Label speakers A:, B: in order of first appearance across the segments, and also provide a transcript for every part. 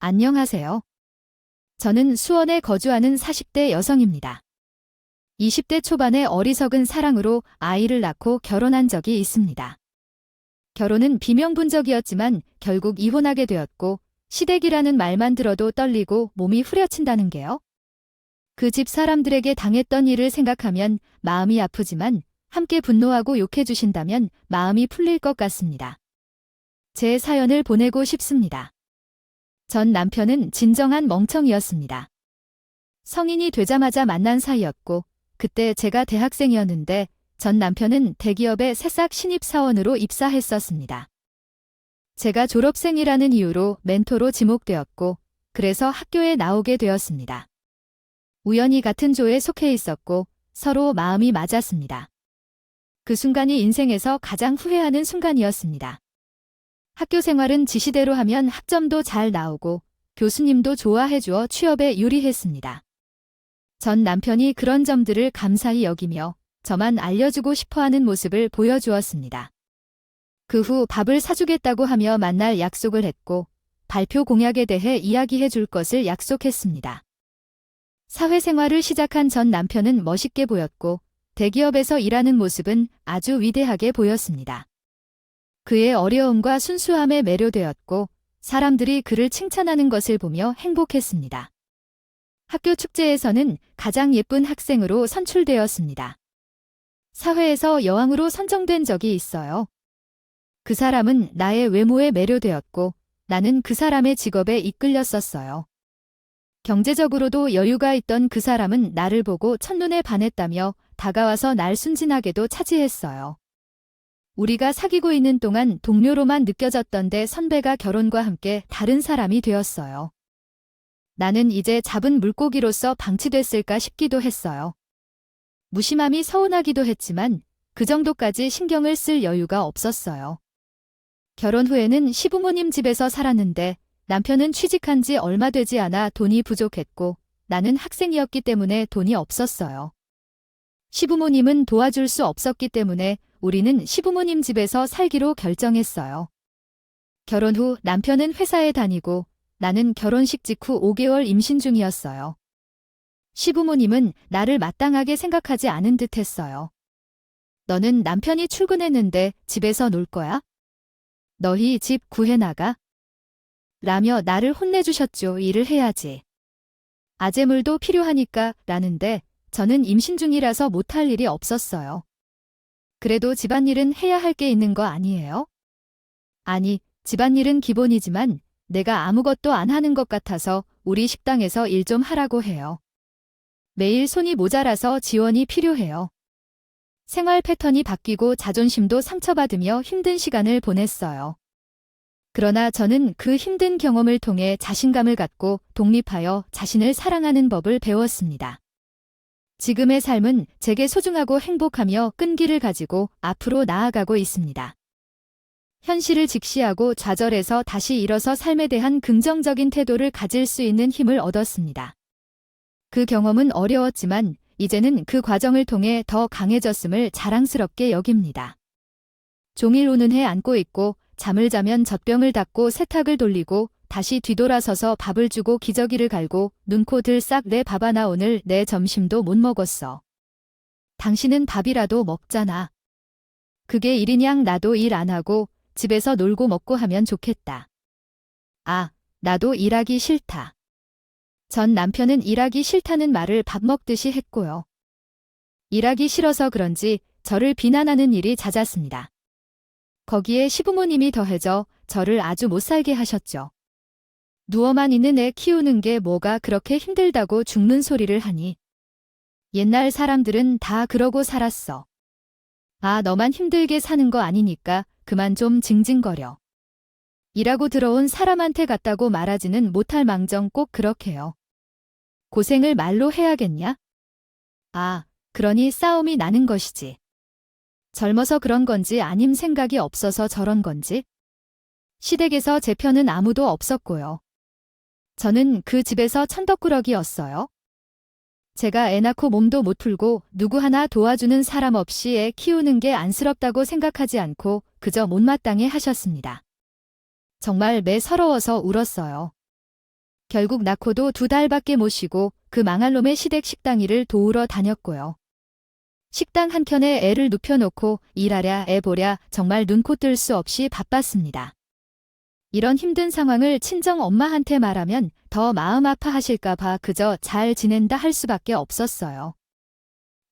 A: 안녕하세요. 저는 수원에 거주하는 40대 여성입니다. 20대 초반의 어리석은 사랑으로 아이를 낳고 결혼한 적이 있습니다. 결혼은 비명분적이었지만 결국 이혼하게 되었고, 시댁이라는 말만 들어도 떨리고 몸이 후려친다는 게요. 그 집 사람들에게 당했던 일을 생각하면 마음이 아프지만 함께 분노하고 욕해 주신다면 마음이 풀릴 것 같습니다. 제 사연을 보내고 싶습니다. 전 남편은 진정한 멍청이였습니다. 성인이 되자마자 만난 사이였고, 그때 제가 대학생이었는데 전 남편은 대기업의 새싹 신입사원으로 입사했었습니다. 제가 졸업생이라는 이유로 멘토로 지목되었고, 그래서 학교에 나오게 되었습니다. 우연히 같은 조에 속해 있었고, 서로 마음이 맞았습니다. 그 순간이 인생에서 가장 후회하는 순간이었습니다. 학교 생활은 지시대로 하면 학점도 잘 나오고 교수님도 좋아해주어 취업에 유리했습니다. 전 남편이 그런 점들을 감사히 여기며 저만 알려주고 싶어하는 모습을 보여주었습니다. 그 후 밥을 사주겠다고 하며 만날 약속을 했고 발표 공약에 대해 이야기해 줄 것을 약속했습니다. 사회생활을 시작한 전 남편은 멋있게 보였고 대기업에서 일하는 모습은 아주 위대하게 보였습니다. 그의 어려움과 순수함에 매료되었고 사람들이 그를 칭찬하는 것을 보며 행복했습니다. 학교 축제에서는 가장 예쁜 학생으로 선출되었습니다. 사회에서 여왕으로 선정된 적이 있어요. 그 사람은 나의 외모에 매료되었고 나는 그 사람의 직업에 이끌렸었어요. 경제적으로도 여유가 있던 그 사람은 나를 보고 첫눈에 반했다며 다가와서 날 순진하게도 차지했어요. 우리가 사귀고 있는 동안 동료로만 느껴졌던데 선배가 결혼과 함께 다른 사람이 되었어요. 나는 이제 잡은 물고기로서 방치됐을까 싶기도 했어요. 무심함이 서운하기도 했지만 그 정도까지 신경을 쓸 여유가 없었어요. 결혼 후에는 시부모님 집에서 살았는데 남편은 취직한 지 얼마 되지 않아 돈이 부족했고 나는 학생이었기 때문에 돈이 없었어요. 시부모님은 도와줄 수 없었기 때문에 우리는 시부모님 집에서 살기로 결정했어요. 결혼 후 남편은 회사에 다니고 나는 결혼식 직후 5개월 임신 중이었어요. 시부모님은 나를 마땅하게 생각하지 않은 듯 했어요. 너는 남편이 출근했는데 집에서 놀 거야? 너희 집 구해나가? 라며 나를 혼내주셨죠. 일을 해야지. 아재물도 필요하니까 라는데 저는 임신 중이라서 못할 일이 없었어요. 그래도 집안일은 해야 할 게 있는 거 아니에요? 아니, 집안일은 기본이지만 내가 아무것도 안 하는 것 같아서 우리 식당에서 일 좀 하라고 해요. 매일 손이 모자라서 지원이 필요해요. 생활 패턴이 바뀌고 자존심도 상처받으며 힘든 시간을 보냈어요. 그러나 저는 그 힘든 경험을 통해 자신감을 갖고 독립하여 자신을 사랑하는 법을 배웠습니다. 지금의 삶은 제게 소중하고 행복하며 끈기를 가지고 앞으로 나아가고 있습니다. 현실을 직시하고 좌절해서 다시 일어서 삶에 대한 긍정적인 태도를 가질 수 있는 힘을 얻었습니다. 그 경험은 어려웠지만 이제는 그 과정을 통해 더 강해졌음을 자랑스럽게 여깁니다. 종일 우는 해 안고 있고 잠을 자면 젖병을 닫고 세탁을 돌리고 다시 뒤돌아서서 밥을 주고 기저귀를 갈고 눈코 들싹 내 밥아나 오늘 내 점심도 못 먹었어. 당신은 밥이라도 먹잖아. 그게 일이냥 나도 일 안 하고 집에서 놀고 먹고 하면 좋겠다. 아, 나도 일하기 싫다. 전 남편은 일하기 싫다는 말을 밥 먹듯이 했고요. 일하기 싫어서 그런지 저를 비난하는 일이 잦았습니다. 거기에 시부모님이 더해져 저를 아주 못살게 하셨죠. 누워만 있는 애 키우는 게 뭐가 그렇게 힘들다고 죽는 소리를 하니. 옛날 사람들은 다 그러고 살았어. 아, 너만 힘들게 사는 거 아니니까 그만 좀 징징거려. 일하고 들어온 사람한테 갔다고 말하지는 못할 망정 꼭 그렇게요. 고생을 말로 해야겠냐? 아, 그러니 싸움이 나는 것이지. 젊어서 그런 건지 아님 생각이 없어서 저런 건지. 시댁에서 제 편은 아무도 없었고요. 저는 그 집에서 천덕꾸러기였어요. 제가 애 낳고 몸도 못 풀고 누구 하나 도와주는 사람 없이 애 키우는 게 안쓰럽다고 생각하지 않고 그저 못마땅해 하셨습니다. 정말 매서러워서 울었어요. 결국 낳고도 2달밖에 못 쉬고 그 망할 놈의 시댁 식당일을 도우러 다녔고요. 식당 한켠에 애를 눕혀놓고 일하랴 애 보랴 정말 눈코 뜰 수 없이 바빴습니다. 이런 힘든 상황을 친정 엄마한테 말하면 더 마음 아파하실까 봐 그저 잘 지낸다 할 수밖에 없었어요.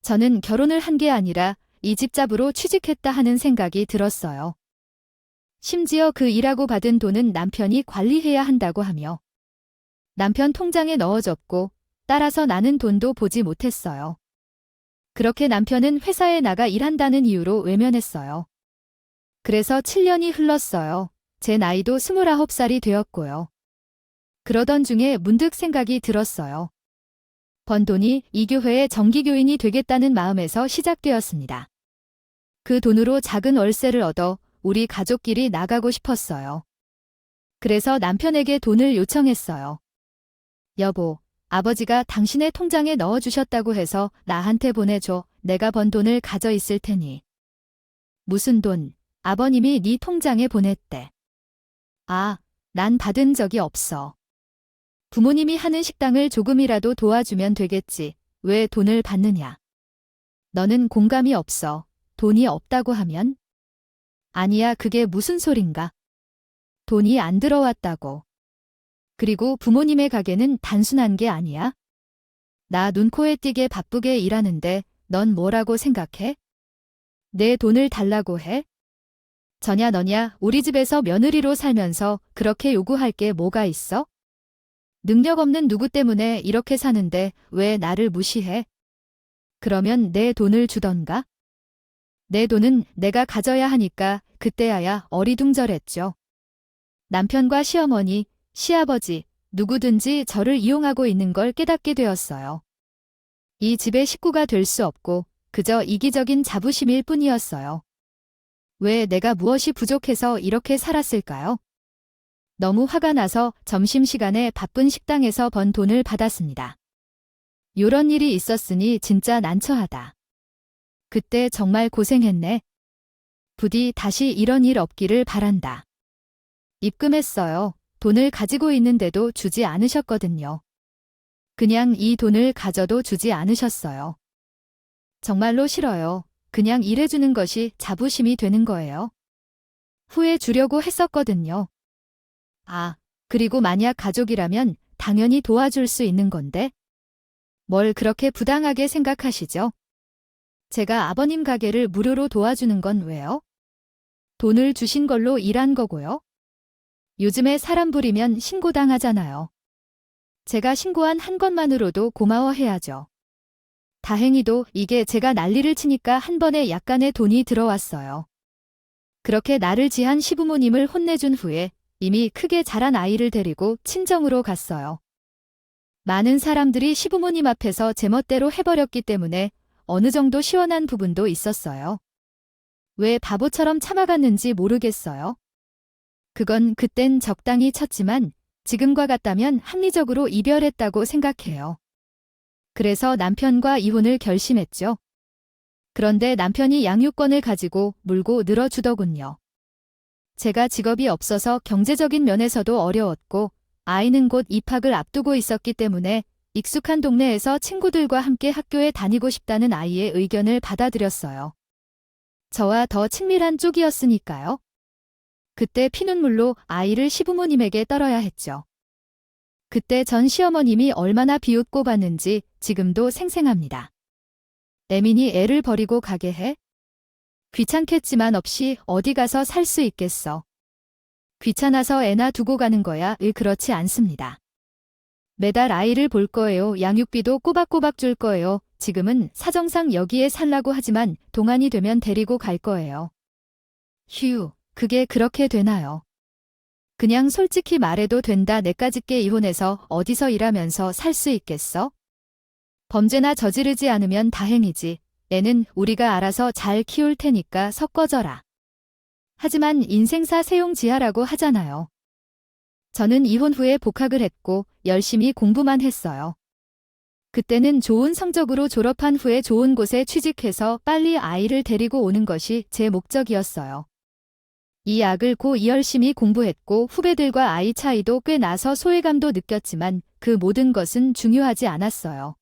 A: 저는 결혼을 한 게 아니라 이 집 잡으로 취직했다 하는 생각이 들었어요. 심지어 그 일하고 받은 돈은 남편이 관리해야 한다고 하며 남편 통장에 넣어줬고 따라서 나는 돈도 보지 못했어요. 그렇게 남편은 회사에 나가 일한다는 이유로 외면했어요. 그래서 7년이 흘렀어요. 제 나이도 29살이 되었고요. 그러던 중에 문득 생각이 들었어요. 번 돈이 이 교회의 정기교인이 되겠다는 마음에서 시작되었습니다. 그 돈으로 작은 월세를 얻어 우리 가족끼리 나가고 싶었어요. 그래서 남편에게 돈을 요청했어요. 여보, 아버지가 당신의 통장에 넣어주셨다고 해서 나한테 보내줘. 내가 번 돈을 가져 있을 테니. 무슨 돈? 아버님이 네 통장에 보냈대. 아, 난 받은 적이 없어. 부모님이 하는 식당을 조금이라도 도와주면 되겠지. 왜 돈을 받느냐? 너는 공감이 없어. 돈이 없다고 하면? 아니야, 그게 무슨 소린가? 돈이 안 들어왔다고. 그리고 부모님의 가게는 단순한 게 아니야? 나 눈코에 띄게 바쁘게 일하는데 넌 뭐라고 생각해? 내 돈을 달라고 해? 저냐 너냐 우리 집에서 며느리로 살면서 그렇게 요구할 게 뭐가 있어? 능력 없는 누구 때문에 이렇게 사는데 왜 나를 무시해? 그러면 내 돈을 주던가? 내 돈은 내가 가져야 하니까 그때야야 어리둥절했죠. 남편과 시어머니, 시아버지, 누구든지 저를 이용하고 있는 걸 깨닫게 되었어요. 이 집의 식구가 될 수 없고 그저 이기적인 자부심일 뿐이었어요. 왜 내가 무엇이 부족해서 이렇게 살았을까요? 너무 화가 나서 점심시간에 바쁜 식당에서 번 돈을 받았습니다. 요런 일이 있었으니 진짜 난처하다. 그때 정말 고생했네. 부디 다시 이런 일 없기를 바란다. 입금했어요. 돈을 가지고 있는데도 주지 않으셨거든요. 그냥 이 돈을 가져도 주지 않으셨어요. 정말로 싫어요. 그냥 일해주는 것이 자부심이 되는 거예요. 후에 주려고 했었거든요. 아, 그리고 만약 가족이라면 당연히 도와줄 수 있는 건데. 뭘 그렇게 부당하게 생각하시죠? 제가 아버님 가게를 무료로 도와주는 건 왜요? 돈을 주신 걸로 일한 거고요. 요즘에 사람 부리면 신고당하잖아요. 제가 신고한 한 것만으로도 고마워해야죠. 다행히도 이게 제가 난리를 치니까 한 번에 약간의 돈이 들어왔어요. 그렇게 나를 지한 시부모님을 혼내준 후에 이미 크게 자란 아이를 데리고 친정으로 갔어요. 많은 사람들이 시부모님 앞에서 제멋대로 해버렸기 때문에 어느 정도 시원한 부분도 있었어요. 왜 바보처럼 참아갔는지 모르겠어요. 그건 그땐 적당히 쳤지만 지금과 같다면 합리적으로 이별했다고 생각해요. 그래서 남편과 이혼을 결심했죠. 그런데 남편이 양육권을 가지고 물고 늘어주더군요. 제가 직업이 없어서 경제적인 면에서도 어려웠고 아이는 곧 입학을 앞두고 있었기 때문에 익숙한 동네에서 친구들과 함께 학교에 다니고 싶다는 아이의 의견을 받아들였어요. 저와 더 친밀한 쪽이었으니까요. 그때 피눈물로 아이를 시부모님에게 떨어야 했죠. 그때 전 시어머님이 얼마나 비웃고 봤는지 지금도 생생합니다. 애민이 애를 버리고 가게 해? 귀찮겠지만 없이 어디 가서 살 수 있겠어. 귀찮아서 애나 두고 가는 거야. 그렇지 않습니다. 매달 아이를 볼 거예요. 양육비도 꼬박꼬박 줄 거예요. 지금은 사정상 여기에 살라고 하지만 동안이 되면 데리고 갈 거예요. 휴, 그게 그렇게 되나요? 그냥 솔직히 말해도 된다. 내까짓게 이혼해서 어디서 일하면서 살 수 있겠어? 범죄나 저지르지 않으면 다행이지. 애는 우리가 알아서 잘 키울 테니까 섞어져라. 하지만 인생사 세용지하라고 하잖아요. 저는 이혼 후에 복학을 했고 열심히 공부만 했어요. 그때는 좋은 성적으로 졸업한 후에 좋은 곳에 취직해서 빨리 아이를 데리고 오는 것이 제 목적이었어요. 이 약을 열심히 공부했고 후배들과 아이 차이도 꽤 나서 소외감도 느꼈지만 그 모든 것은 중요하지 않았어요.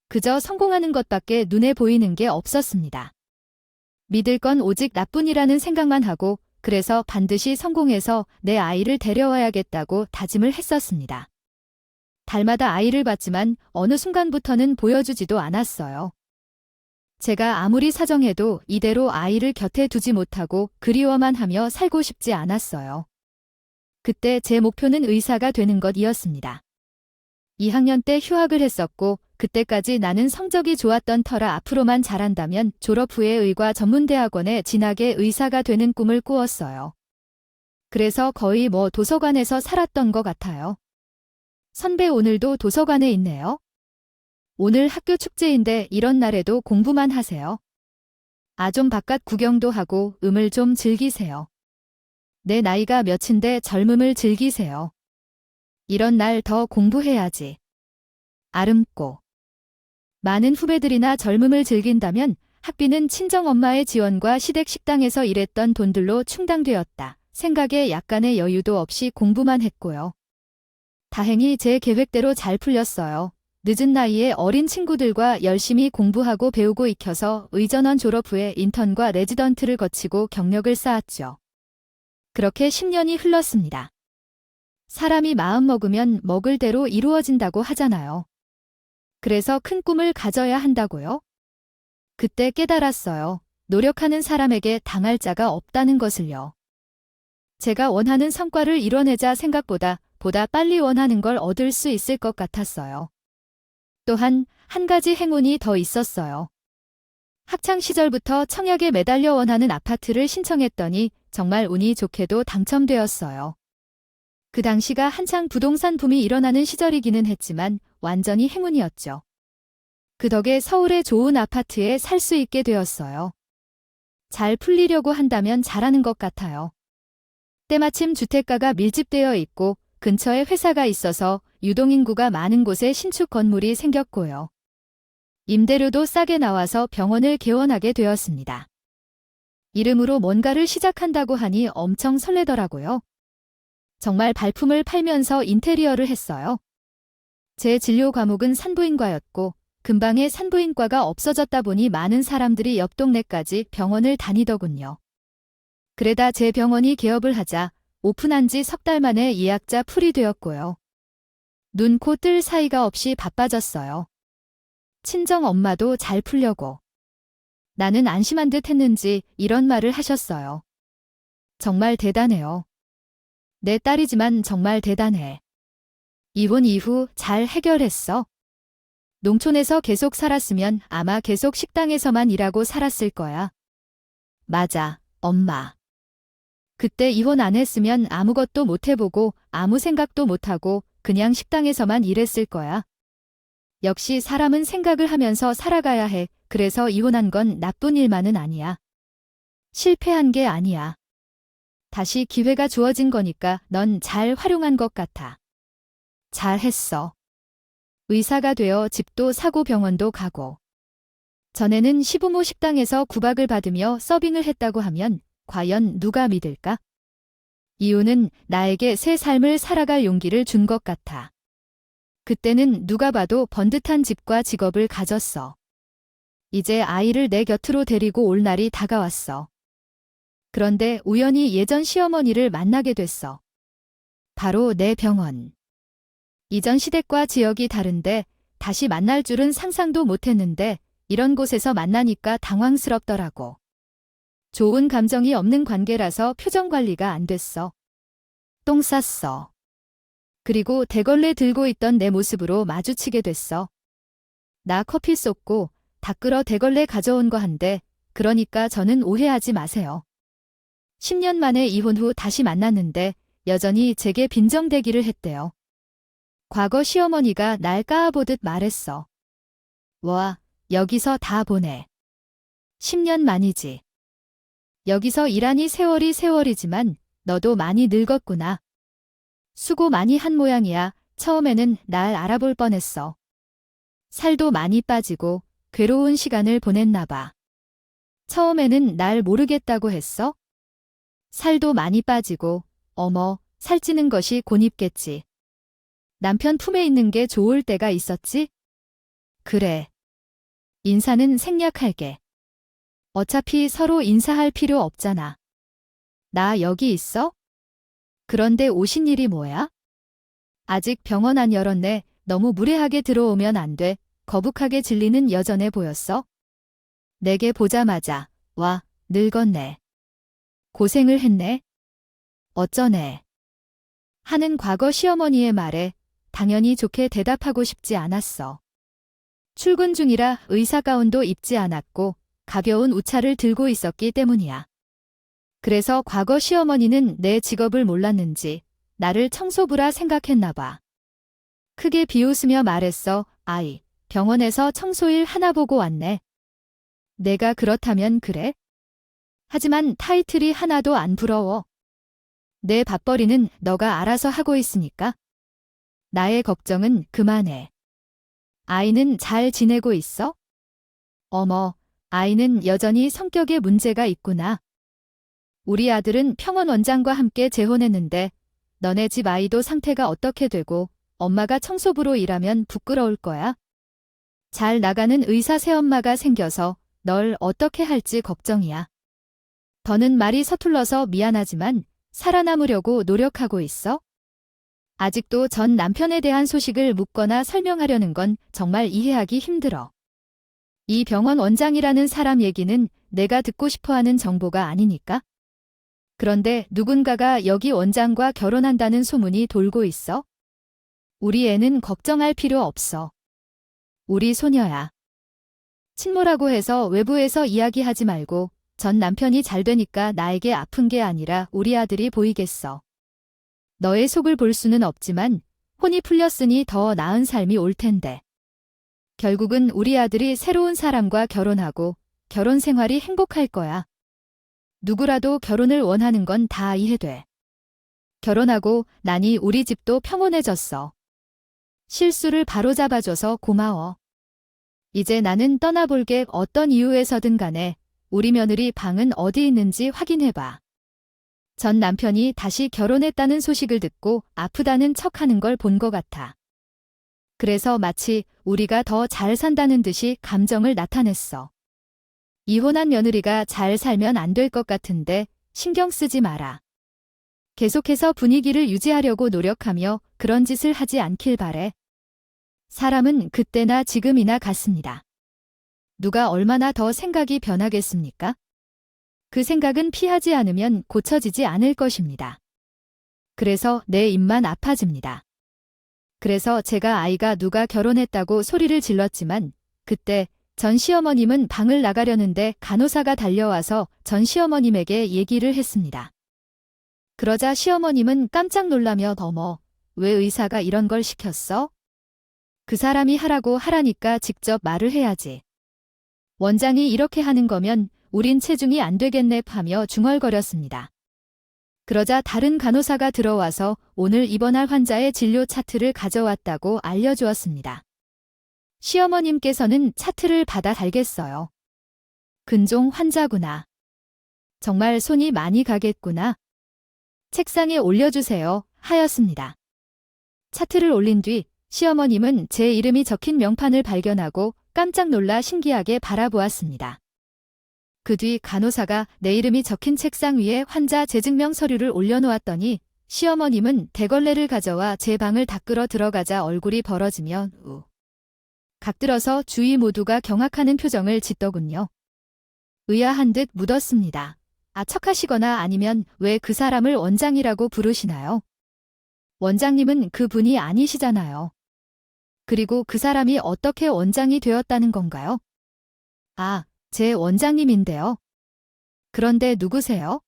A: 그저 성공하는 것밖에 눈에 보이는 게 없었습니다. 믿을 건 오직 나뿐이라는 생각만 하고 그래서 반드시 성공해서 내 아이를 데려와야겠다고 다짐을 했었습니다. 달마다 아이를 봤지만 어느 순간부터는 보여주지도 않았어요. 제가 아무리 사정해도 이대로 아이를 곁에 두지 못하고 그리워만 하며 살고 싶지 않았어요. 그때 제 목표는 의사가 되는 것이었습니다. 2학년 때 휴학을 했었고 그때까지 나는 성적이 좋았던 터라 앞으로만 잘한다면 졸업 후에 의과 전문대학원에 진학해 의사가 되는 꿈을 꾸었어요. 그래서 거의 도서관에서 살았던 것 같아요. 선배 오늘도 도서관에 있네요. 오늘 학교 축제인데 이런 날에도 공부만 하세요. 좀 바깥 구경도 하고 음을 좀 즐기세요. 내 나이가 몇인데 젊음을 즐기세요. 이런 날 더 공부해야지. 아름고. 많은 후배들이나 젊음을 즐긴다면 학비는 친정엄마의 지원과 시댁 식당에서 일했던 돈들로 충당되었다. 생각에 약간의 여유도 없이 공부만 했고요. 다행히 제 계획대로 잘 풀렸어요. 늦은 나이에 어린 친구들과 열심히 공부하고 배우고 익혀서 의전원 졸업 후에 인턴과 레지던트를 거치고 경력을 쌓았죠. 그렇게 10년이 흘렀습니다. 사람이 마음 먹으면 먹을 대로 이루어진다고 하잖아요. 그래서 큰 꿈을 가져야 한다고요? 그때 깨달았어요. 노력하는 사람에게 당할 자가 없다는 것을요. 제가 원하는 성과를 이뤄내자 생각보다 빨리 원하는 걸 얻을 수 있을 것 같았어요. 또한 한 가지 행운이 더 있었어요. 학창 시절부터 청약에 매달려 원하는 아파트를 신청했더니 정말 운이 좋게도 당첨되었어요. 그 당시가 한창 부동산 붐이 일어나는 시절이기는 했지만 완전히 행운이었죠. 그 덕에 서울의 좋은 아파트에 살 수 있게 되었어요. 잘 풀리려고 한다면 잘하는 것 같아요. 때마침 주택가가 밀집되어 있고 근처에 회사가 있어서 유동인구가 많은 곳에 신축 건물이 생겼고요. 임대료도 싸게 나와서 병원을 개원하게 되었습니다. 이름으로 뭔가를 시작한다고 하니 엄청 설레더라고요. 정말 발품을 팔면서 인테리어를 했어요. 제 진료 과목은 산부인과였고 근방에 산부인과가 없어졌다 보니 많은 사람들이 옆 동네까지 병원을 다니더군요. 그래다 제 병원이 개업을 하자 오픈한 지 석 달 만에 예약자 풀이 되었고요. 눈, 코 뜰 사이가 없이 바빠졌어요. 친정 엄마도 잘 풀려고. 나는 안심한 듯 했는지 이런 말을 하셨어요. 정말 대단해요. 내 딸이지만 정말 대단해. 이혼 이후 잘 해결했어. 농촌에서 계속 살았으면 아마 계속 식당에서만 일하고 살았을 거야. 맞아, 엄마. 그때 이혼 안 했으면 아무것도 못 해보고 아무 생각도 못하고 그냥 식당에서만 일했을 거야. 역시 사람은 생각을 하면서 살아가야 해. 그래서 이혼한 건 나쁜 일만은 아니야. 실패한 게 아니야. 다시 기회가 주어진 거니까 넌 잘 활용한 것 같아. 잘했어. 의사가 되어 집도 사고 병원도 가고. 전에는 시부모 식당에서 구박을 받으며 서빙을 했다고 하면 과연 누가 믿을까? 이유는 나에게 새 삶을 살아갈 용기를 준 것 같아. 그때는 누가 봐도 번듯한 집과 직업을 가졌어. 이제 아이를 내 곁으로 데리고 올 날이 다가왔어. 그런데 우연히 예전 시어머니를 만나게 됐어. 바로 내 병원. 이전 시댁과 지역이 다른데 다시 만날 줄은 상상도 못했는데 이런 곳에서 만나니까 당황스럽더라고. 좋은 감정이 없는 관계라서 표정 관리가 안 됐어. 똥 쌌어. 그리고 대걸레 들고 있던 내 모습으로 마주치게 됐어. 나 커피 쏟고 다 끓어 대걸레 가져온 거 한데 그러니까 저는 오해하지 마세요. 10년 만에 이혼 후 다시 만났는데 여전히 제게 빈정대기를 했대요. 과거 시어머니가 날 까아보듯 말했어. 와, 여기서 다 보내. 10년 만이지. 여기서 일하니 세월이 세월이지만 너도 많이 늙었구나. 수고 많이 한 모양이야. 처음에는 날 알아볼 뻔했어. 살도 많이 빠지고 괴로운 시간을 보냈나 봐. 처음에는 날 모르겠다고 했어? 살도 많이 빠지고, 어머, 살찌는 것이 곤입겠지. 남편 품에 있는 게 좋을 때가 있었지? 그래. 인사는 생략할게. 어차피 서로 인사할 필요 없잖아. 나 여기 있어? 그런데 오신 일이 뭐야? 아직 병원 안 열었네. 너무 무례하게 들어오면 안 돼. 거북하게 질리는 여전해 보였어. 내게 보자마자, 와, 늙었네. 고생을 했네. 어쩌네. 하는 과거 시어머니의 말에 당연히 좋게 대답하고 싶지 않았어. 출근 중이라 의사 가운도 입지 않았고 가벼운 우차를 들고 있었기 때문이야. 그래서 과거 시어머니는 내 직업을 몰랐는지 나를 청소부라 생각했나 봐. 크게 비웃으며 말했어. 아이, 병원에서 청소일 하나 보고 왔네. 내가 그렇다면 그래? 하지만 타이틀이 하나도 안 부러워. 내 밥벌이는 너가 알아서 하고 있으니까. 나의 걱정은 그만해. 아이는 잘 지내고 있어? 어머, 아이는 여전히 성격에 문제가 있구나. 우리 아들은 평원 원장과 함께 재혼했는데 너네 집 아이도 상태가 어떻게 되고 엄마가 청소부로 일하면 부끄러울 거야. 잘 나가는 의사 새엄마가 생겨서 널 어떻게 할지 걱정이야. 더는 말이 서툴러서 미안하지만 살아남으려고 노력하고 있어? 아직도 전 남편에 대한 소식을 묻거나 설명하려는 건 정말 이해하기 힘들어. 이 병원 원장이라는 사람 얘기는 내가 듣고 싶어하는 정보가 아니니까. 그런데 누군가가 여기 원장과 결혼한다는 소문이 돌고 있어? 우리 애는 걱정할 필요 없어. 우리 소녀야. 친모라고 해서 외부에서 이야기하지 말고 전 남편이 잘 되니까 나에게 아픈 게 아니라 우리 아들이 보이겠어. 너의 속을 볼 수는 없지만 혼이 풀렸으니 더 나은 삶이 올 텐데. 결국은 우리 아들이 새로운 사람과 결혼하고 결혼 생활이 행복할 거야. 누구라도 결혼을 원하는 건 다 이해돼. 결혼하고 나니 우리 집도 평온해졌어. 실수를 바로잡아줘서 고마워. 이제 나는 떠나볼게. 어떤 이유에서든 간에 우리 며느리 방은 어디 있는지 확인해봐. 전 남편이 다시 결혼했다는 소식을 듣고 아프다는 척하는 걸 본 것 같아. 그래서 마치 우리가 더 잘 산다는 듯이 감정을 나타냈어. 이혼한 며느리가 잘 살면 안 될 것 같은데 신경 쓰지 마라. 계속해서 분위기를 유지하려고 노력하며 그런 짓을 하지 않길 바래. 사람은 그때나 지금이나 같습니다. 누가 얼마나 더 생각이 변하겠습니까? 그 생각은 피하지 않으면 고쳐지지 않을 것입니다. 그래서 내 입만 아파집니다. 그래서 제가 아이가 누가 결혼했다고 소리를 질렀지만 그때 전 시어머님은 방을 나가려는데 간호사가 달려와서 전 시어머님에게 얘기를 했습니다. 그러자 시어머님은 깜짝 놀라며 어머, 왜 의사가 이런 걸 시켰어? 그 사람이 하라고 하라니까 직접 말을 해야지. 원장이 이렇게 하는 거면 우린 체중이 안 되겠네 하며 중얼거렸습니다. 그러자 다른 간호사가 들어와서 오늘 입원할 환자의 진료 차트를 가져왔다고 알려주었습니다. 시어머님께서는 차트를 받아 달겠어요. 근종 환자구나. 정말 손이 많이 가겠구나. 책상에 올려주세요 하였습니다. 차트를 올린 뒤 시어머님은 제 이름이 적힌 명판을 발견하고 깜짝 놀라 신기하게 바라보았습니다. 그 뒤 간호사가 내 이름이 적힌 책상 위에 환자 재증명 서류를 올려놓았더니 시어머님은 대걸레를 가져와 제 방을 닦으러 들어가자 얼굴이 벌어지며 각들어서 주위 모두가 경악하는 표정을 짓더군요. 의아한 듯 묻었습니다. 척하시거나 아니면 왜 그 사람을 원장이라고 부르시나요? 원장님은 그 분이 아니시잖아요. 그리고 그 사람이 어떻게 원장이 되었다는 건가요? 제 원장님인데요. 그런데 누구세요?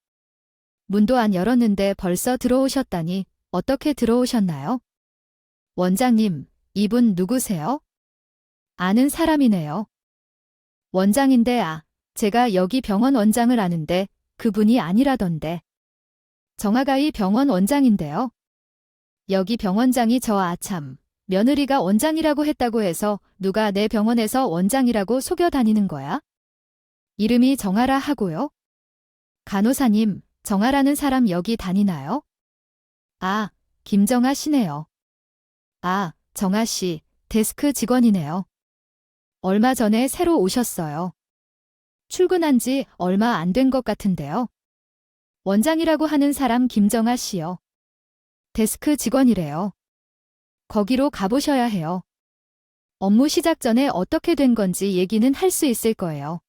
A: 문도 안 열었는데 벌써 들어오셨다니 어떻게 들어오셨나요? 원장님, 이분 누구세요? 아는 사람이네요. 원장인데 제가 여기 병원 원장을 아는데 그분이 아니라던데. 정아가이 병원 원장인데요. 여기 병원장이 참, 며느리가 원장이라고 했다고 해서 누가 내 병원에서 원장이라고 속여 다니는 거야? 이름이 정아라 하고요. 간호사님, 정아라는 사람 여기 다니나요? 아, 김정아 씨네요. 아, 정아 씨, 데스크 직원이네요. 얼마 전에 새로 오셨어요. 출근한 지 얼마 안 된 것 같은데요. 원장이라고 하는 사람 김정아 씨요. 데스크 직원이래요. 거기로 가보셔야 해요. 업무 시작 전에 어떻게 된 건지 얘기는 할 수 있을 거예요.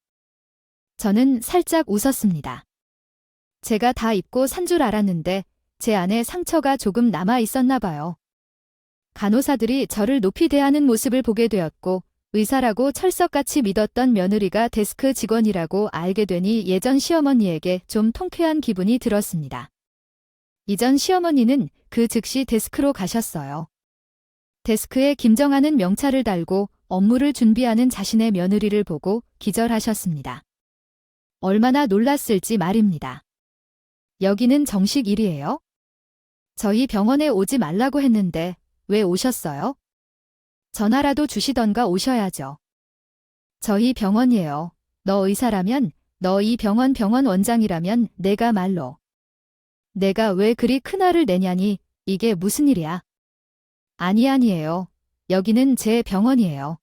A: 저는 살짝 웃었습니다. 제가 다 입고 산 줄 알았는데 제 안에 상처가 조금 남아 있었나 봐요. 간호사들이 저를 높이 대하는 모습을 보게 되었고 의사라고 철석같이 믿었던 며느리가 데스크 직원이라고 알게 되니 예전 시어머니에게 좀 통쾌한 기분이 들었습니다. 이전 시어머니는 그 즉시 데스크로 가셨어요. 데스크에 김정아는 명찰을 달고 업무를 준비하는 자신의 며느리를 보고 기절하셨습니다. 얼마나 놀랐을지 말입니다. 여기는 정식 일이에요? 저희 병원에 오지 말라고 했는데 왜 오셨어요? 전화라도 주시던가 오셔야죠. 저희 병원이에요. 너 의사라면, 너 이 병원 원장이라면 내가 말로. 내가 왜 그리 큰 화를 내냐니 이게 무슨 일이야? 아니에요. 여기는 제 병원이에요.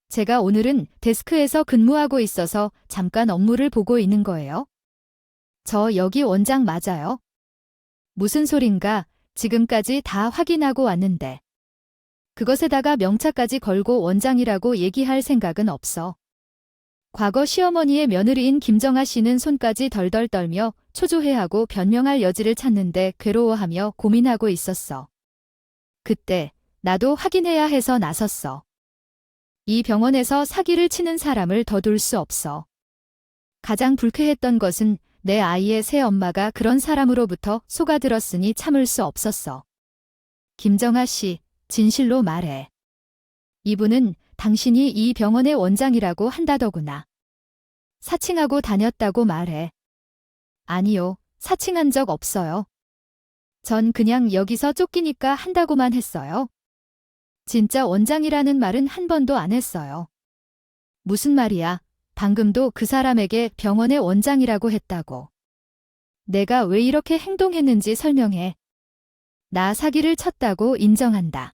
A: 제가 오늘은 데스크에서 근무하고 있어서 잠깐 업무를 보고 있는 거예요. 저 여기 원장 맞아요? 무슨 소린가? 지금까지 다 확인하고 왔는데. 그것에다가 명차까지 걸고 원장이라고 얘기할 생각은 없어. 과거 시어머니의 며느리인 김정아 씨는 손까지 덜덜 떨며 초조해하고 변명할 여지를 찾는데 괴로워하며 고민하고 있었어. 그때 나도 확인해야 해서 나섰어. 이 병원에서 사기를 치는 사람을 더 둘 수 없어. 가장 불쾌했던 것은 내 아이의 새 엄마가 그런 사람으로부터 속아들었으니 참을 수 없었어. 김정아 씨, 진실로 말해. 이분은 당신이 이 병원의 원장이라고 한다더구나. 사칭하고 다녔다고 말해. 아니요, 사칭한 적 없어요. 전 그냥 여기서 쫓기니까 한다고만 했어요. 진짜 원장이라는 말은 한 번도 안 했어요. 무슨 말이야? 방금도 그 사람에게 병원의 원장이라고 했다고. 내가 왜 이렇게 행동했는지 설명해. 나 사기를 쳤다고 인정한다.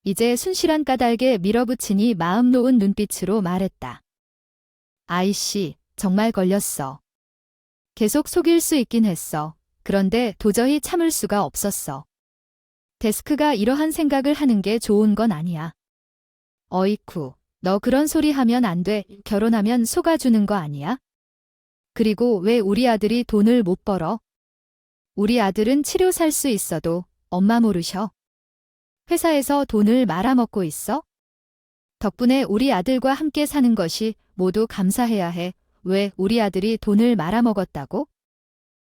A: 이제 순실한 까닭에 밀어붙이니 마음 놓은 눈빛으로 말했다. 아이씨, 정말 걸렸어. 계속 속일 수 있긴 했어. 그런데 도저히 참을 수가 없었어. 데스크가 이러한 생각을 하는 게 좋은 건 아니야. 어이쿠, 너 그런 소리 하면 안 돼. 결혼하면 속아주는 거 아니야? 그리고 왜 우리 아들이 돈을 못 벌어? 우리 아들은 치료 살 수 있어도 엄마 모르셔. 회사에서 돈을 말아먹고 있어? 덕분에 우리 아들과 함께 사는 것이 모두 감사해야 해. 왜 우리 아들이 돈을 말아먹었다고?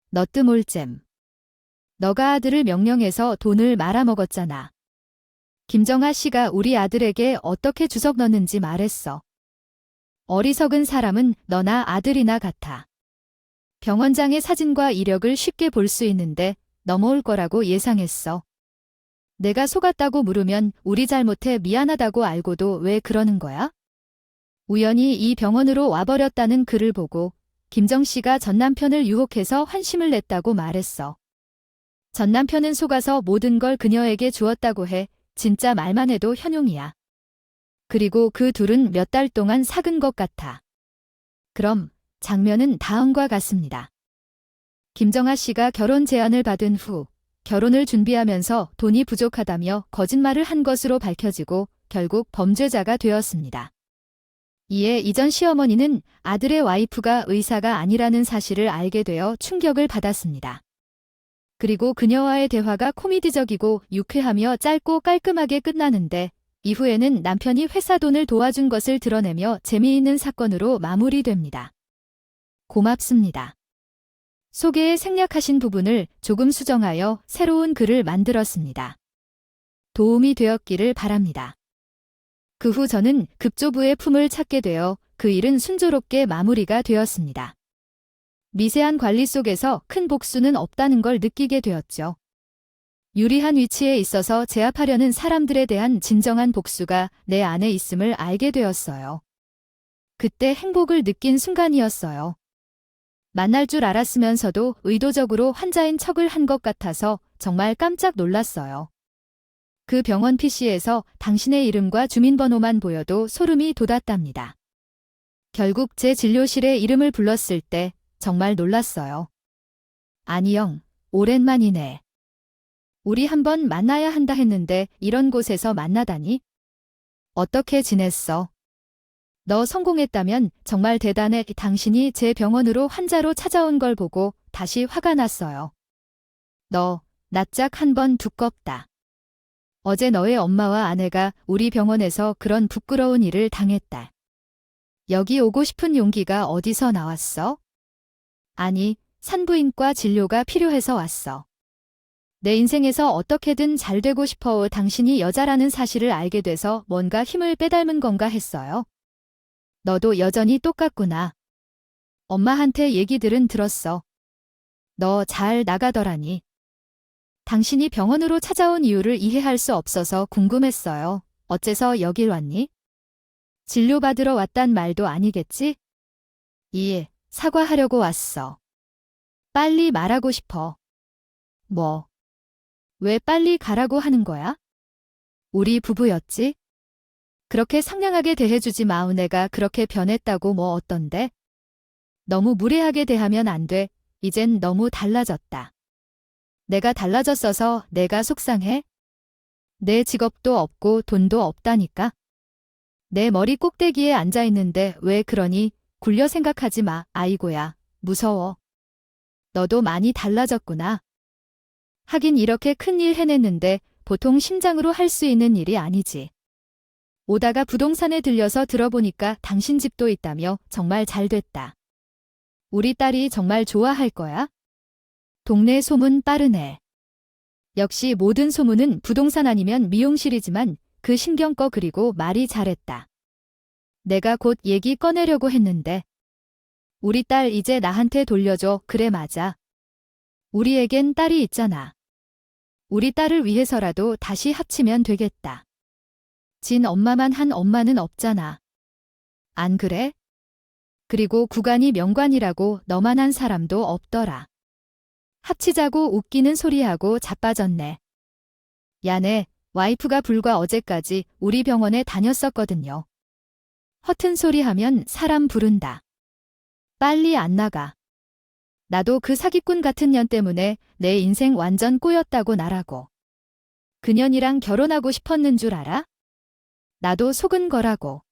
A: 너뜨몰잼. 너가 아들을 명령해서 돈을 말아먹었잖아. 김정아 씨가 우리 아들에게 어떻게 주석 넣는지 말했어. 어리석은 사람은 너나 아들이나 같아. 병원장의 사진과 이력을 쉽게 볼 수 있는데 넘어올 거라고 예상했어. 내가 속았다고 물으면 우리 잘못해 미안하다고 알고도 왜 그러는 거야? 우연히 이 병원으로 와버렸다는 글을 보고 김정 씨가 전 남편을 유혹해서 환심을 냈다고 말했어. 전 남편은 속아서 모든 걸 그녀에게 주었다고 해. 진짜 말만 해도 현용이야. 그리고 그 둘은 몇 달 동안 사귄 것 같아. 그럼 장면은 다음과 같습니다. 김정아 씨가 결혼 제안을 받은 후 결혼을 준비하면서 돈이 부족하다며 거짓말을 한 것으로 밝혀지고 결국 범죄자가 되었습니다. 이에 이전 시어머니는 아들의 와이프가 의사가 아니라는 사실을 알게 되어 충격을 받았습니다. 그리고 그녀와의 대화가 코미디적이고 유쾌하며 짧고 깔끔하게 끝나는데 이후에는 남편이 회사 돈을 도와준 것을 드러내며 재미있는 사건으로 마무리됩니다. 고맙습니다. 소개에 생략하신 부분을 조금 수정하여 새로운 글을 만들었습니다. 도움이 되었기를 바랍니다. 그 후 저는 급조부의 품을 찾게 되어 그 일은 순조롭게 마무리가 되었습니다. 미세한 관리 속에서 큰 복수는 없다는 걸 느끼게 되었죠. 유리한 위치에 있어서 제압하려는 사람들에 대한 진정한 복수가 내 안에 있음을 알게 되었어요. 그때 행복을 느낀 순간이었어요. 만날 줄 알았으면서도 의도적으로 환자인 척을 한 것 같아서 정말 깜짝 놀랐어요. 그 병원 PC에서 당신의 이름과 주민번호만 보여도 소름이 돋았답니다. 결국 제 진료실에 이름을 불렀을 때 정말 놀랐어요. 안희영, 오랜만이네. 우리 한번 만나야 한다 했는데 이런 곳에서 만나다니? 어떻게 지냈어? 너 성공했다면 정말 대단해. 당신이 제 병원으로 환자로 찾아온 걸 보고 다시 화가 났어요. 너, 낯짝 한 번 두껍다. 어제 너의 엄마와 아내가 우리 병원에서 그런 부끄러운 일을 당했다. 여기 오고 싶은 용기가 어디서 나왔어? 아니, 산부인과 진료가 필요해서 왔어. 내 인생에서 어떻게든 잘 되고 싶어. 당신이 여자라는 사실을 알게 돼서 뭔가 힘을 빼닮은 건가 했어요. 너도 여전히 똑같구나. 엄마한테 얘기들은 들었어. 너 잘 나가더라니. 당신이 병원으로 찾아온 이유를 이해할 수 없어서 궁금했어요. 어째서 여길 왔니? 진료받으러 왔단 말도 아니겠지? 예, 사과하려고 왔어. 빨리 말하고 싶어. 뭐? 왜 빨리 가라고 하는 거야? 우리 부부였지? 그렇게 상냥하게 대해주지 마. 내가 그렇게 변했다고 뭐 어떤데? 너무 무례하게 대하면 안 돼. 이젠 너무 달라졌다. 내가 달라졌어서 내가 속상해? 내 직업도 없고 돈도 없다니까? 내 머리 꼭대기에 앉아있는데 왜 그러니? 굴려 생각하지 마. 아이고야, 무서워. 너도 많이 달라졌구나. 하긴 이렇게 큰일 해냈는데 보통 심장으로 할 수 있는 일이 아니지. 오다가 부동산에 들려서 들어보니까 당신 집도 있다며 정말 잘 됐다. 우리 딸이 정말 좋아할 거야? 동네 소문 빠르네. 역시 모든 소문은 부동산 아니면 미용실이지만 그 신경 꺼. 그리고 말이 잘했다. 내가 곧 얘기 꺼내려고 했는데. 우리 딸 이제 나한테 돌려줘. 그래 맞아. 우리에겐 딸이 있잖아. 우리 딸을 위해서라도 다시 합치면 되겠다. 진 엄마만 한 엄마는 없잖아. 안 그래? 그리고 구간이 명관이라고 너만한 사람도 없더라. 합치자고 웃기는 소리하고 자빠졌네. 야네, 와이프가 불과 어제까지 우리 병원에 다녔었거든요. 허튼 소리 하면 사람 부른다. 빨리 안 나가. 나도 그 사기꾼 같은 년 때문에 내 인생 완전 꼬였다고 나라고. 그년이랑 결혼하고 싶었는 줄 알아? 나도 속은 거라고.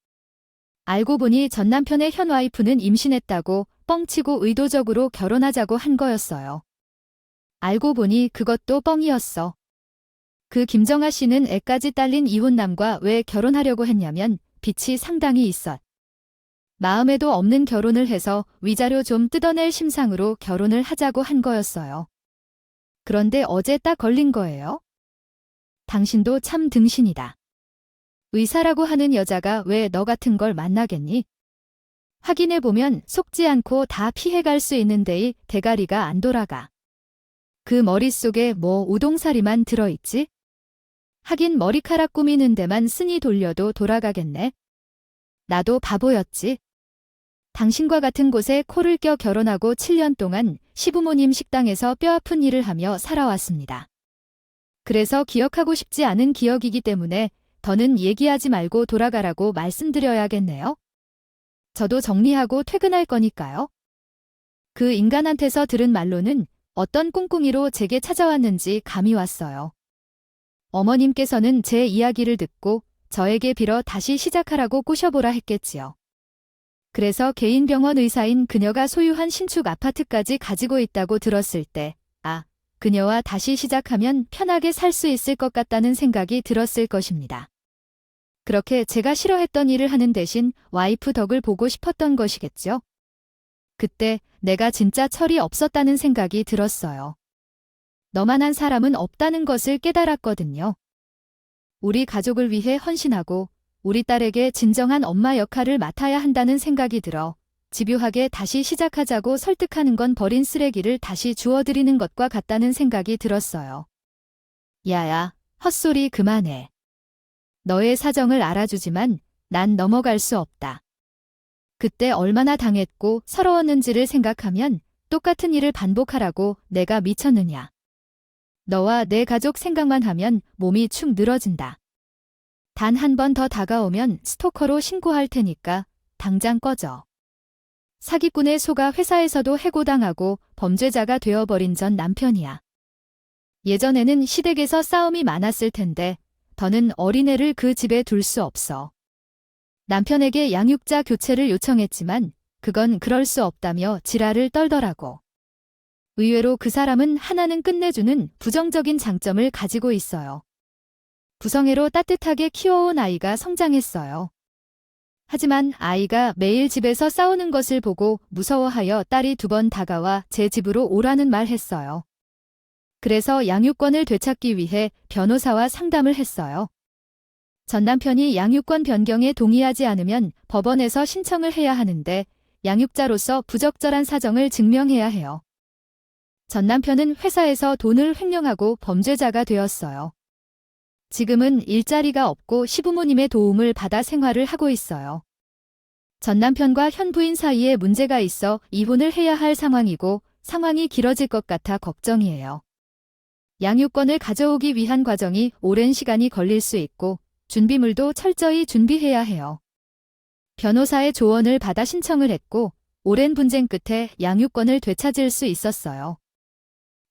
A: 알고 보니 전 남편의 현 와이프는 임신했다고 뻥치고 의도적으로 결혼하자고 한 거였어요. 알고 보니 그것도 뻥이었어. 그 김정아 씨는 애까지 딸린 이혼남과 왜 결혼하려고 했냐면 빚이 상당히 있었. 마음에도 없는 결혼을 해서 위자료 좀 뜯어낼 심상으로 결혼을 하자고 한 거였어요. 그런데 어제 딱 걸린 거예요. 당신도 참 등신이다. 의사라고 하는 여자가 왜 너 같은 걸 만나겠니? 확인해보면 속지 않고 다 피해갈 수 있는 데의 대가리가 안 돌아가. 그 머릿속에 뭐 우동사리만 들어있지? 하긴 머리카락 꾸미는 데만 쓴이 돌려도 돌아가겠네. 나도 바보였지. 당신과 같은 곳에 코를 껴 결혼하고 7년 동안 시부모님 식당에서 뼈아픈 일을 하며 살아왔습니다. 그래서 기억하고 싶지 않은 기억이기 때문에 더는 얘기하지 말고 돌아가라고 말씀드려야겠네요. 저도 정리하고 퇴근할 거니까요. 그 인간한테서 들은 말로는 어떤 꿍꿍이로 제게 찾아왔는지 감이 왔어요. 어머님께서는 제 이야기를 듣고 저에게 빌어 다시 시작하라고 꼬셔보라 했겠지요. 그래서 개인 병원 의사인 그녀가 소유한 신축 아파트까지 가지고 있다고 들었을 때, 그녀와 다시 시작하면 편하게 살 수 있을 것 같다는 생각이 들었을 것입니다. 그렇게 제가 싫어했던 일을 하는 대신 와이프 덕을 보고 싶었던 것이겠죠. 그때 내가 진짜 철이 없었다는 생각이 들었어요. 너만한 사람은 없다는 것을 깨달았거든요. 우리 가족을 위해 헌신하고 우리 딸에게 진정한 엄마 역할을 맡아야 한다는 생각이 들어 집요하게 다시 시작하자고 설득하는 건 버린 쓰레기를 다시 주워드리는 것과 같다는 생각이 들었어요. 야야, 헛소리 그만해. 너의 사정을 알아주지만 난 넘어갈 수 없다. 그때 얼마나 당했고 서러웠는지를 생각하면 똑같은 일을 반복하라고 내가 미쳤느냐. 너와 내 가족 생각만 하면 몸이 축 늘어진다. 단 한 번 더 다가오면 스토커로 신고할 테니까 당장 꺼져. 사기꾼의 소가 회사에서도 해고당하고 범죄자가 되어버린 전 남편이야. 예전에는 시댁에서 싸움이 많았을 텐데 더는 어린애를 그 집에 둘 수 없어. 남편에게 양육자 교체를 요청했지만 그건 그럴 수 없다며 지랄을 떨더라고. 의외로 그 사람은 하나는 끝내주는 부정적인 장점을 가지고 있어요. 부성애로 따뜻하게 키워온 아이가 성장했어요. 하지만 아이가 매일 집에서 싸우는 것을 보고 무서워하여 딸이 2번 다가와 제 집으로 오라는 말 했어요. 그래서 양육권을 되찾기 위해 변호사와 상담을 했어요. 전 남편이 양육권 변경에 동의하지 않으면 법원에서 신청을 해야 하는데 양육자로서 부적절한 사정을 증명해야 해요. 전 남편은 회사에서 돈을 횡령하고 범죄자가 되었어요. 지금은 일자리가 없고 시부모님의 도움을 받아 생활을 하고 있어요. 전 남편과 현 부인 사이에 문제가 있어 이혼을 해야 할 상황이고 상황이 길어질 것 같아 걱정이에요. 양육권을 가져오기 위한 과정이 오랜 시간이 걸릴 수 있고 준비물도 철저히 준비해야 해요. 변호사의 조언을 받아 신청을 했고 오랜 분쟁 끝에 양육권을 되찾을 수 있었어요.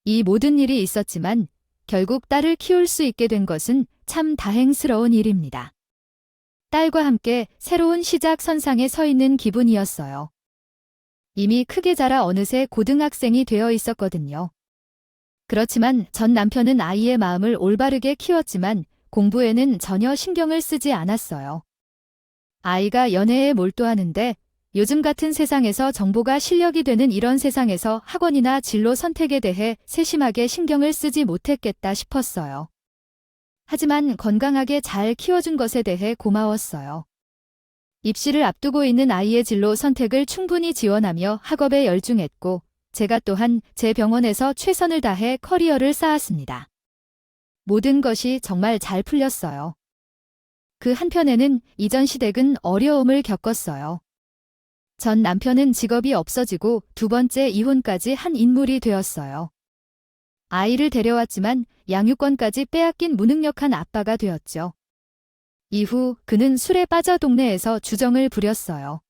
A: 이 모든 일이 있었지만 결국 딸을 키울 수 있게 된 것은 참 다행스러운 일입니다. 딸과 함께 새로운 시작 선상에 서 있는 기분이었어요. 이미 크게 자라 어느새 고등학생이 되어 있었거든요. 그렇지만 전 남편은 아이의 마음을 올바르게 키웠지만 공부에는 전혀 신경을 쓰지 않았어요. 아이가 연애에 몰두하는데 요즘 같은 세상에서 정보가 실력이 되는 이런 세상에서 학원이나 진로 선택에 대해 세심하게 신경을 쓰지 못했겠다 싶었어요. 하지만 건강하게 잘 키워준 것에 대해 고마웠어요. 입시를 앞두고 있는 아이의 진로 선택을 충분히 지원하며 학업에 열중했고 제가 또한 제 병원에서 최선을 다해 커리어를 쌓았습니다. 모든 것이 정말 잘 풀렸어요. 그 한편에는 이전 시댁은 어려움을 겪었어요. 전 남편은 직업이 없어지고 2번째 이혼까지 한 인물이 되었어요. 아이를 데려왔지만 양육권까지 빼앗긴 무능력한 아빠가 되었죠. 이후 그는 술에 빠져 동네에서 주정을 부렸어요.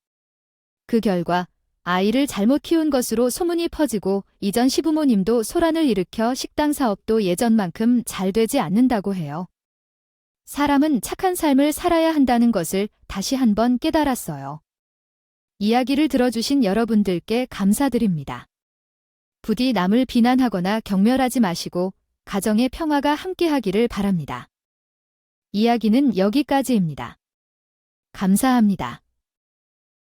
A: 그 결과 아이를 잘못 키운 것으로 소문이 퍼지고 이전 시부모님도 소란을 일으켜 식당 사업도 예전만큼 잘 되지 않는다고 해요. 사람은 착한 삶을 살아야 한다는 것을 다시 한번 깨달았어요. 이야기를 들어주신 여러분들께 감사드립니다. 부디 남을 비난하거나 경멸하지 마시고 가정의 평화가 함께하기를 바랍니다. 이야기는 여기까지입니다. 감사합니다.